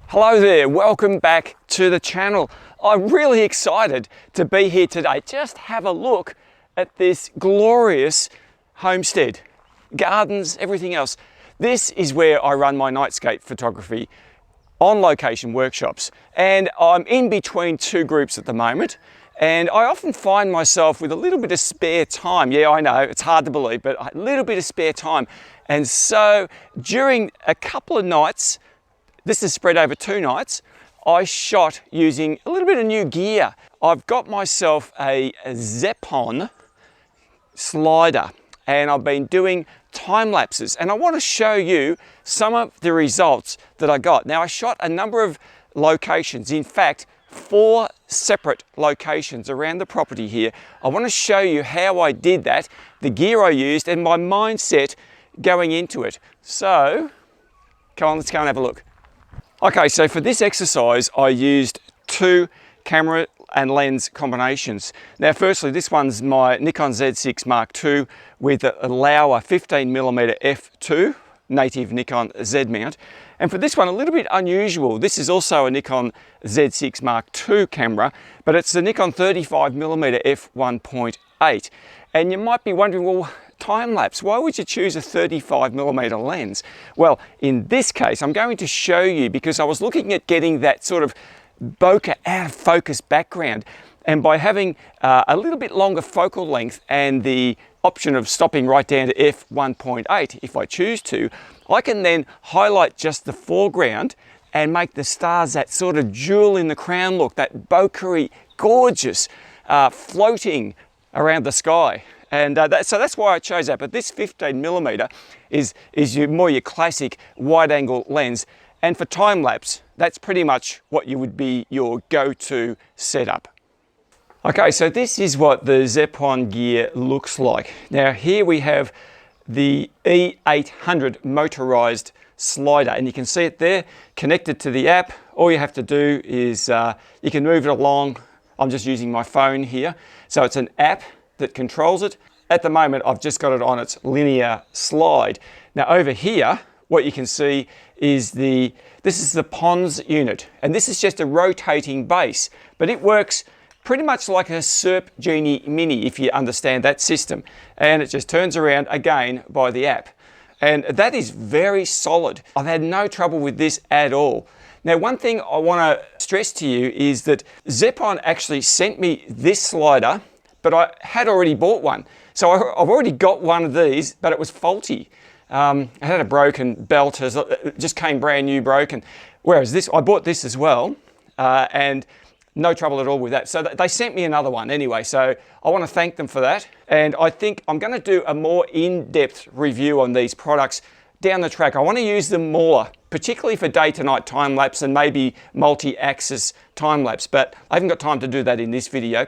Hello there, welcome back to the channel. I'm really excited to be here today. Just have a look at this glorious homestead. Gardens, everything else. This is where I run my Nightscape photography on location workshops. And I'm in between two groups at the moment. And I often find myself with a little bit of spare time. Yeah, I know, it's hard to believe, but a little bit of spare time. And so during a couple of nights, this is spread over 2 nights, I shot using a little bit of new gear. I've got myself a Zeapon slider and I've been doing time lapses, and I want to show you some of the results that I got. Now, I shot a number of locations, in fact 4 separate locations around the property here. I want to show you how I did that, the gear I used and my mindset going into it. So come on, let's go and have a look. Okay, so for this exercise, I used 2 camera and lens combinations. Now, firstly, this one's my Nikon Z6 Mark II with a Laowa 15mm f2, native Nikon Z mount. And for this one, a little bit unusual. This is also a Nikon Z6 Mark II camera, but it's the Nikon 35mm f1.8. And you might be wondering, well, time-lapse, why would you choose a 35mm lens? Well, in this case, I'm going to show you because I was looking at getting that sort of bokeh out of focus background. And by having a little bit longer focal length and the option of stopping right down to f1.8, if I choose to, I can then highlight just the foreground and make the stars that sort of jewel in the crown look, that bokeh-y, gorgeous, floating around the sky. And so that's why I chose that. But this 15mm is more your classic wide angle lens. And for time lapse, that's pretty much what would be your go-to setup. Okay, so this is what the Zeapon gear looks like. Now here we have the E800 motorized slider, and you can see it there connected to the app. All you have to do is you can move it along. I'm just using my phone here. So it's an app that controls it. At the moment, I've just got it on its linear slide. Now over here, what you can see is this is the Pons unit, and this is just a rotating base, but it works pretty much like a Serp Genie Mini, if you understand that system. And it just turns around again by the app. And that is very solid. I've had no trouble with this at all. Now, one thing I want to stress to you is that Zeapon actually sent me this slider, but I had already bought one. So I've already got one of these, but it was faulty. I had a broken belt, it just came brand new broken. Whereas this, I bought this as well, and no trouble at all with that. So they sent me another one anyway, so I want to thank them for that. And I think I'm going to do a more in-depth review on these products down the track. I want to use them more, particularly for day to night time lapse and maybe multi-axis time lapse, but I haven't got time to do that in this video.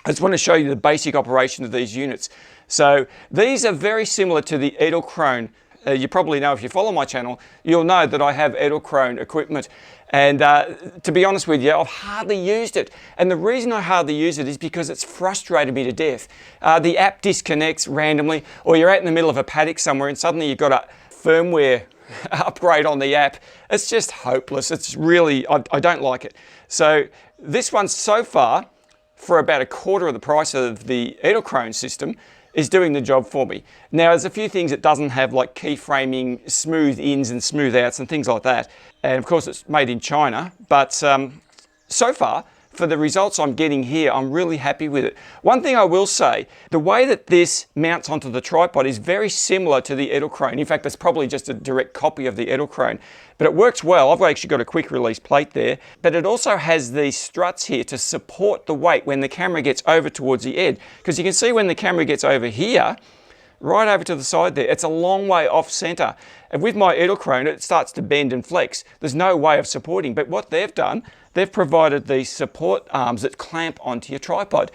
I just want to show you the basic operation of these units. So these are very similar to the Edelkrone. You probably know, if you follow my channel, you'll know that I have Edelkrone equipment. And to be honest with you, I've hardly used it. And the reason I hardly use it is because it's frustrated me to death. The app disconnects randomly, or you're out in the middle of a paddock somewhere and suddenly you've got a firmware upgrade on the app. It's just hopeless. It's really, I don't like it. So this one so far, for about a quarter of the price of the Edelkrone system, is doing the job for me. Now, there's a few things it doesn't have, like keyframing, smooth ins and smooth outs and things like that. And of course, it's made in China. But so far, for the results I'm getting here, I'm really happy with it. One thing I will say, the way that this mounts onto the tripod is very similar to the Edelkrone. In fact, it's probably just a direct copy of the Edelkrone. But it works well. I've actually got a quick release plate there. But it also has these struts here to support the weight when the camera gets over towards the edge. Because you can see when the camera gets over here, right over to the side there, it's a long way off center. And with my Edelkrone, it starts to bend and flex. There's no way of supporting. But what they've done, they've provided these support arms that clamp onto your tripod.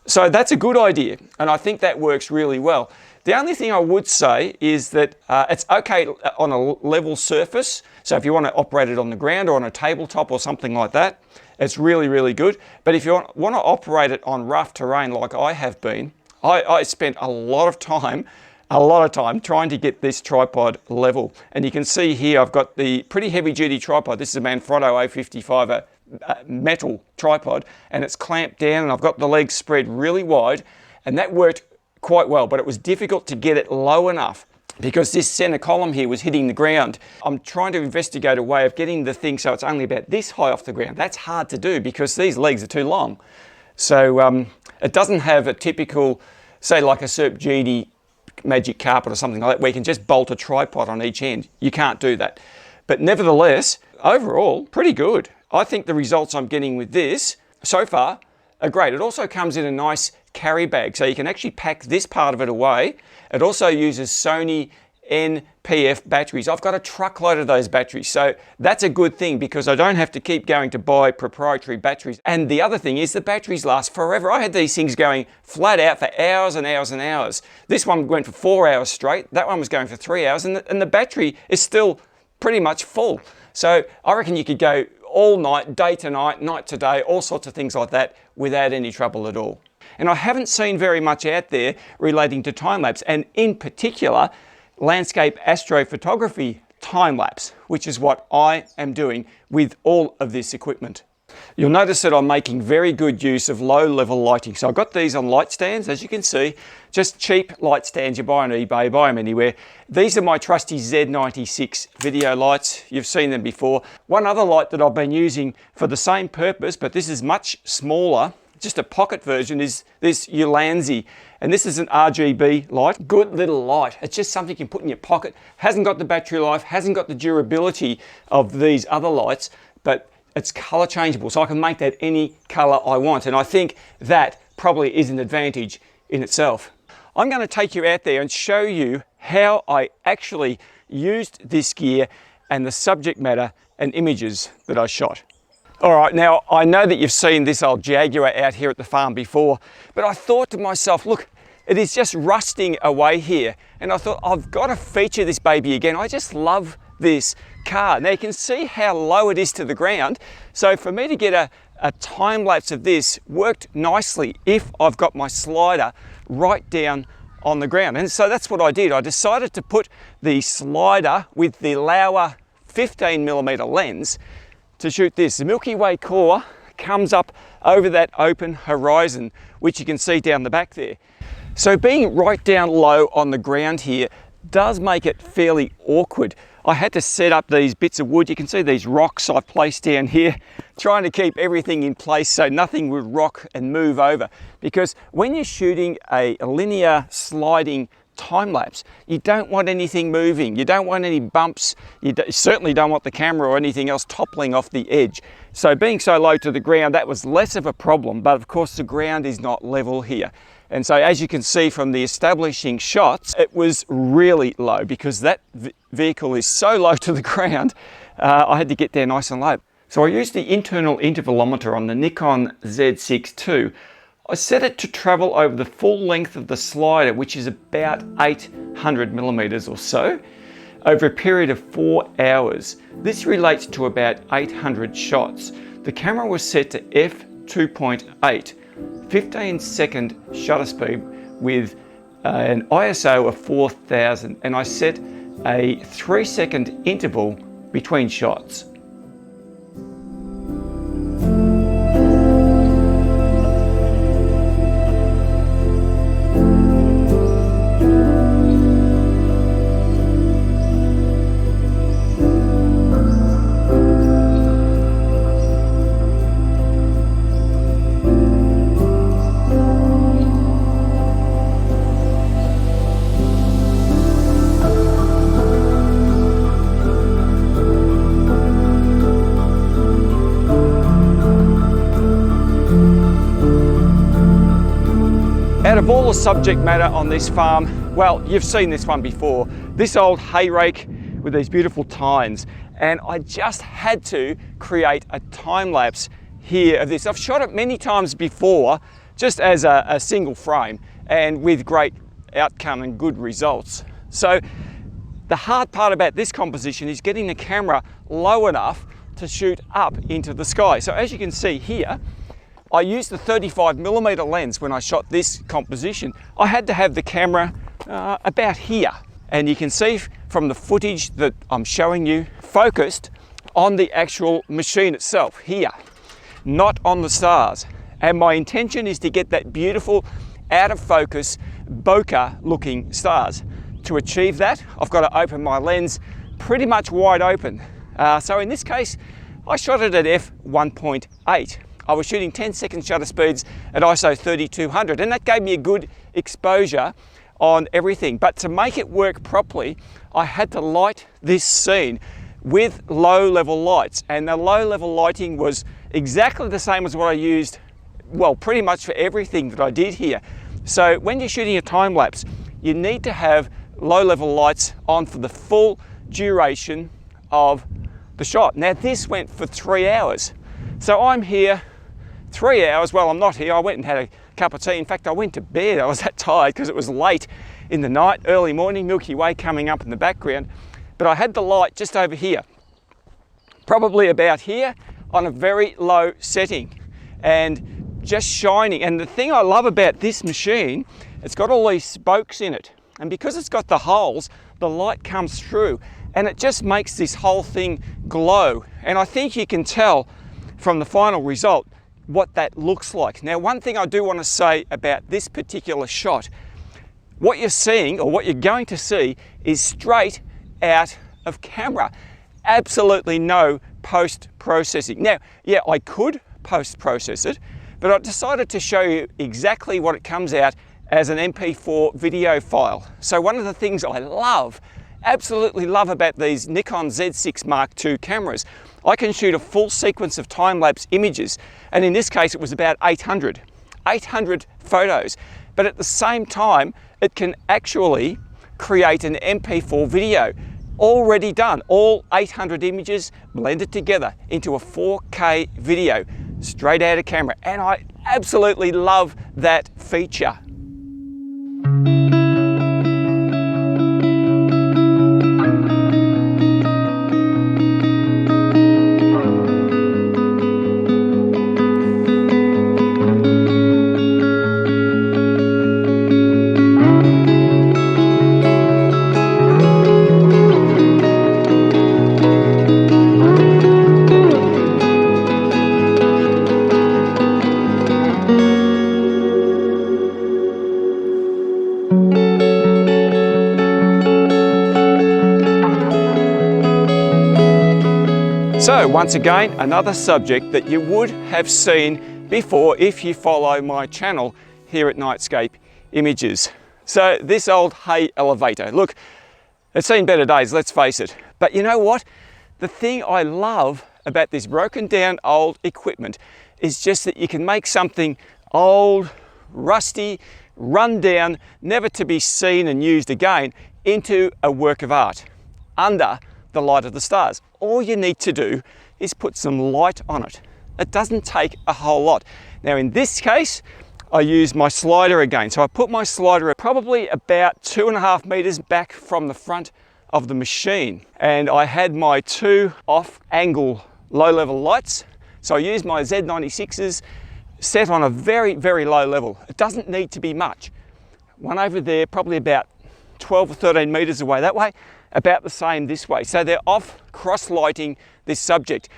So that's a good idea, and I think that works really well. The only thing I would say is that it's okay on a level surface. So if you want to operate it on the ground or on a tabletop or something like that, it's really, really good. But if you want to operate it on rough terrain like I have been, I spent a lot of time a lot of time trying to get this tripod level. And you can see here I've got the pretty heavy duty tripod. This is a Manfrotto A55, a metal tripod, and it's clamped down, and I've got the legs spread really wide, and that worked quite well, but it was difficult to get it low enough because this center column here was hitting the ground. I'm trying to investigate a way of getting the thing so it's only about this high off the ground. That's hard to do because these legs are too long. So it doesn't have a typical, say like a Serp GD magic carpet or something like that, where you can just bolt a tripod on each end. You can't do that. But nevertheless, overall, pretty good. I think the results I'm getting with this so far are great. It also comes in a nice carry bag, so you can actually pack this part of it away. It also uses Sony NPF batteries. I've got a truckload of those batteries, so that's a good thing because I don't have to keep going to buy proprietary batteries. And the other thing is the batteries last forever. I had these things going flat out for hours and hours and hours. This one went for 4 hours straight. That one was going for 3 hours, and the battery is still pretty much full. So I reckon you could go all night, day to night, night to day, all sorts of things like that without any trouble at all. And I haven't seen very much out there relating to time-lapse, and in particular, landscape astrophotography time-lapse, which is what I am doing with all of this equipment. You'll notice that I'm making very good use of low-level lighting. So I've got these on light stands, as you can see, just cheap light stands you buy on eBay, buy them anywhere. These are my trusty Z96 video lights. You've seen them before. One other light that I've been using for the same purpose, but this is much smaller, just a pocket version, is this Ulanzi. And this is an RGB light. Good little light. It's just something you can put in your pocket. Hasn't got the battery life, hasn't got the durability of these other lights, but it's color changeable, so I can make that any color I want. And I think that probably is an advantage in itself. I'm going to take you out there and show you how I actually used this gear and the subject matter and images that I shot. All right, now I know that you've seen this old Jaguar out here at the farm before, but I thought to myself, look, it is just rusting away here. And I thought, I've got to feature this baby again. I just love this car. Now you can see how low it is to the ground. So for me to get a time lapse of this worked nicely if I've got my slider right down on the ground. And so that's what I did. I decided to put the slider with the Laowa 15mm lens to shoot this. The Milky Way core comes up over that open horizon, which you can see down the back there. So being right down low on the ground here does make it fairly awkward. I had to set up these bits of wood. You can see these rocks I've placed down here, trying to keep everything in place so nothing would rock and move over. Because when you're shooting a linear sliding time lapse, you don't want anything moving. You don't want any bumps. You certainly don't want the camera or anything else toppling off the edge. So being so low to the ground, that was less of a problem, but of course the ground is not level here. And so as you can see from the establishing shots, it was really low because that vehicle is so low to the ground, I had to get there nice and low. So I used the internal intervalometer on the Nikon Z6 II. I set it to travel over the full length of the slider, which is about 800mm or so, over a period of 4 hours. This relates to about 800 shots. The camera was set to f2.8, 15-second shutter speed with an ISO of 4000, and I set a 3-second interval between shots. Out of all the subject matter on this farm, well, you've seen this one before. This old hay rake with these beautiful tines. And I just had to create a time lapse here of this. I've shot it many times before, just as a single frame, and with great outcome and good results. So the hard part about this composition is getting the camera low enough to shoot up into the sky. So as you can see here, I used the 35mm lens when I shot this composition. I had to have the camera about here. And you can see from the footage that I'm showing you, focused on the actual machine itself here, not on the stars. And my intention is to get that beautiful out of focus bokeh looking stars. To achieve that, I've got to open my lens pretty much wide open. So in this case, I shot it at f1.8. I was shooting 10-second shutter speeds at ISO 3200, and that gave me a good exposure on everything. But to make it work properly, I had to light this scene with low level lights, and the low level lighting was exactly the same as what I used, well, pretty much for everything that I did here. So when you're shooting a time lapse, you need to have low level lights on for the full duration of the shot. Now this went for 3 hours. So I'm here 3 hours. Well, I'm not here. I went and had a cup of tea. In fact, I went to bed. I was that tired because it was late in the night, early morning, Milky Way coming up in the background. But I had the light just over here, probably about here, on a very low setting and just shining. And the thing I love about this machine, it's got all these spokes in it. And because it's got the holes, the light comes through and it just makes this whole thing glow. And I think you can tell from the final result what that looks like. Now, one thing I do want to say about this particular shot, what you're seeing, or what you're going to see, is straight out of camera. Absolutely no post-processing. Now, yeah, I could post-process it, but I decided to show you exactly what it comes out as an MP4 video file. So one of the things I love, absolutely love about these Nikon Z6 Mark II cameras, I can shoot a full sequence of time-lapse images, and in this case it was about 800 photos, but at the same time it can actually create an MP4 video already done, all 800 images blended together into a 4K video straight out of camera, and I absolutely love that feature. So once again, another subject that you would have seen before if you follow my channel here at Nightscape Images. So this old hay elevator, look, it's seen better days, let's face it. But you know what? The thing I love about this broken down old equipment is just that you can make something old, rusty, run down, never to be seen and used again into a work of art under the light of the stars. All you need to do is put some light on it. It doesn't take a whole lot. Now in this case, I use my slider again. So I put my slider probably about 2.5 meters back from the front of the machine. And I had my 2 off-angle low-level lights. So I used my Z96s set on a very, very low level. It doesn't need to be much. One over there, probably about 12 or 13 meters away that way, about the same this way. So they're off cross-lighting this subject.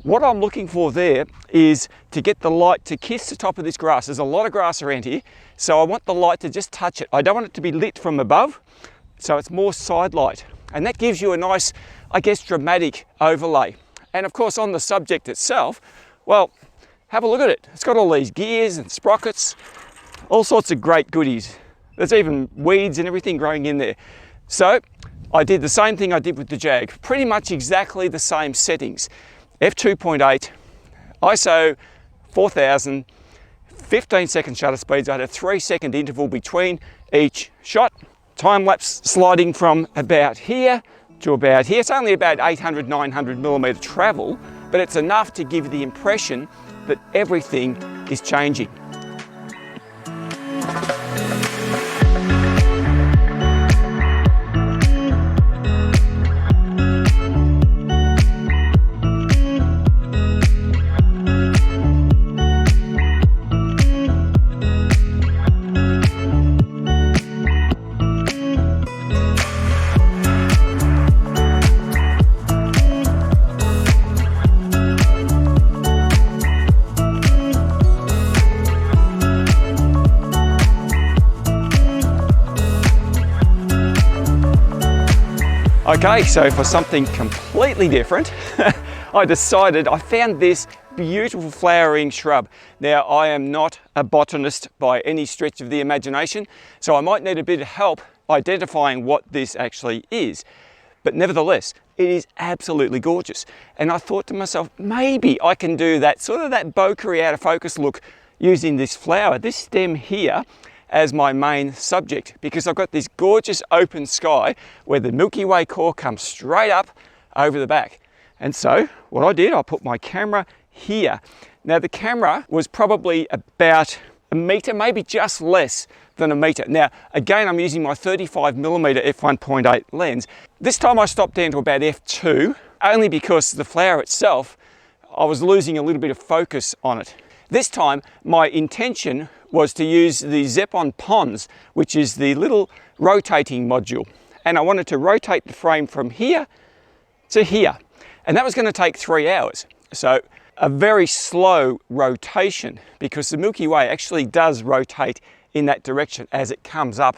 What I'm looking for there is to get the light to kiss the top of this grass. There's a lot of grass around here, so I want the light to just touch it. I don't want it to be lit from above, so it's more side light. And that gives you a nice, I guess, dramatic overlay. And of course on the subject itself, well, have a look at it. It's got all these gears and sprockets, all sorts of great goodies. There's even weeds and everything growing in there. So I did the same thing I did with the Jag, pretty much exactly the same settings. f2.8, ISO 4000, 15-second shutter speeds. I had a 3-second interval between each shot. Time lapse sliding from about here to about here. It's only about 800, 900 millimeter travel, but it's enough to give you the impression that everything is changing. Okay, so for something completely different, I found this beautiful flowering shrub. Now, I am not a botanist by any stretch of the imagination, so I might need a bit of help identifying what this actually is. But nevertheless, it is absolutely gorgeous. And I thought to myself, maybe I can do that sort of that bokeh out of focus look using this flower, this stem here, as my main subject, because I've got this gorgeous open sky where the Milky Way core comes straight up over the back. And so what I did, I put my camera here. Now the camera was probably about a meter, maybe just less than a meter. Now, again, I'm using my 35mm f1.8 lens. This time I stopped down to about f2, only because the flower itself, I was losing a little bit of focus on it. This time, my intention was to use the Zeapon pons, which is the little rotating module. And I wanted to rotate the frame from here to here. And that was going to take 3 hours. So a very slow rotation, because the Milky Way actually does rotate in that direction as it comes up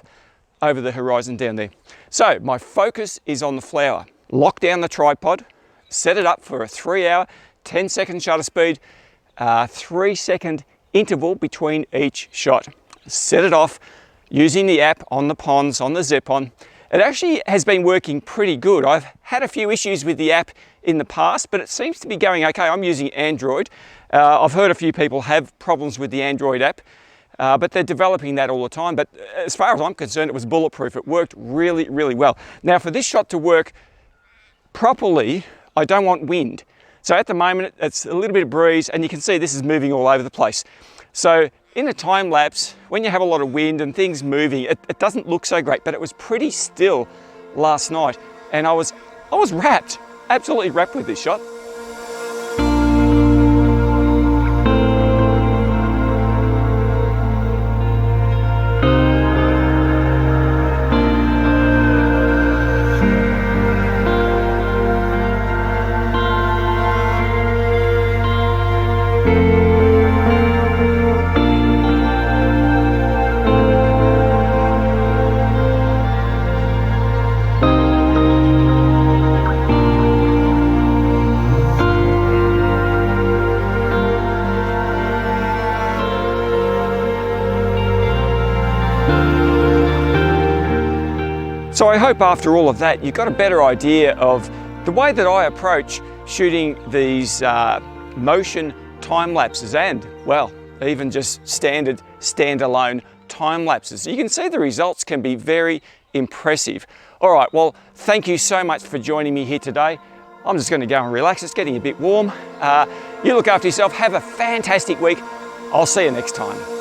over the horizon down there. So my focus is on the flower. Lock down the tripod, set it up for a 3 hour, 10-second shutter speed, 3-second interval between each shot. Set it off using the app on the pons, on the Zeapon. It actually has been working pretty good. I've had a few issues with the app in the past, but it seems to be going okay. I'm using Android. I've heard a few people have problems with the Android app, but they're developing that all the time. But as far as I'm concerned, it was bulletproof. It worked really, really well. Now, for this shot to work properly, I don't want wind. So at the moment, it's a little bit of breeze, and you can see this is moving all over the place. So in a time lapse, when you have a lot of wind and things moving, it doesn't look so great, but it was pretty still last night. And I was wrapped, absolutely wrapped with this shot. So I hope after all of that, you've got a better idea of the way that I approach shooting these motion time lapses and, well, even just standard standalone time lapses. You can see the results can be very impressive. All right, well, thank you so much for joining me here today. I'm just going to go and relax. It's getting a bit warm. You look after yourself. Have a fantastic week. I'll see you next time.